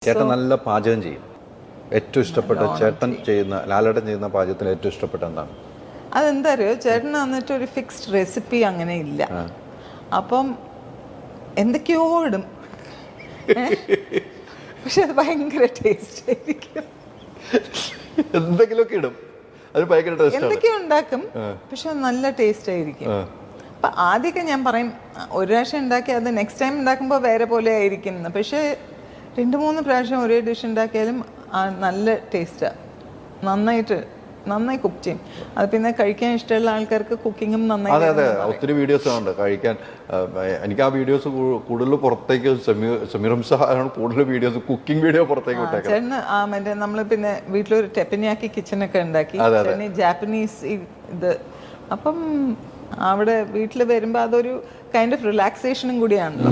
ചേട്ടൻ നല്ല പാചകം ചെയ്യും. ഏറ്റവും ഇഷ്ടപ്പെട്ട ചേട്ടൻ ചെയ്യുന്ന, ലാലേട്ടൻ ചെയ്യുന്ന പാചകത്തിൽ ഏറ്റവും ഇഷ്ടപ്പെട്ട എന്താണ്? അതെന്താ അറിയോ, ചേട്ടന് വന്നിട്ട് ഒരു ഫിക്സ്ഡ് റെസിപ്പി അങ്ങനെ ഇല്ല. അപ്പം എന്തൊക്കെയോ ഇടും, പക്ഷെ അത് ഭയങ്കര ടേസ്റ്റ് ആയിരിക്കും. എന്തെങ്കിലുമൊക്കെ ഇടും, അത് ഭയങ്കര ടേസ്റ്റ്. എന്തൊക്കെയോ ഉണ്ടാക്കും, പക്ഷെ നല്ല ടേസ്റ്റ് ആയിരിക്കും. അപ്പൊ ആദ്യമൊക്കെ ഞാൻ പറയും, ഒരു പ്രാവശ്യം ഉണ്ടാക്കി അത് നെക്സ്റ്റ് ടൈം ഉണ്ടാക്കുമ്പോൾ വേറെ പോലെ ആയിരിക്കും. പക്ഷെ 2-3 പ്രാവശ്യം ഒരേ ഡിഷ് ഉണ്ടാക്കിയാലും നല്ല ടേസ്റ്റാണ്. നന്നായി കുക്ക് ചെയ്യും. അത് പിന്നെ കഴിക്കാൻ ഇഷ്ടമുള്ള ആൾക്കാർക്ക് കുക്കിങ്ങും നന്നായി. അതെ, ഒത്തിരി വീഡിയോസ് ഉണ്ട് കഴിക്കാൻ. എനിക്ക് ആ വീഡിയോസ് കൂടുതൽ പുറത്തേക്ക് സമീർ ആണ് കൂടുതൽ വീഡിയോസ്, കുക്കിംഗ് വീഡിയോ പുറത്തേക്ക് വിട്ടേക്കാം. ചേട്ടന് മറ്റേ നമ്മൾ പിന്നെ വീട്ടിലൊരു ടെപ്പനിയാക്കി കിച്ചണൊക്കെ ഉണ്ടാക്കി, ജാപ്പനീസ് ഇത്. അപ്പം അവിടെ വീട്ടിൽ വരുമ്പോൾ അതൊരു കൈൻഡ് ഓഫ് റിലാക്സേഷനും കൂടിയാണല്ലോ.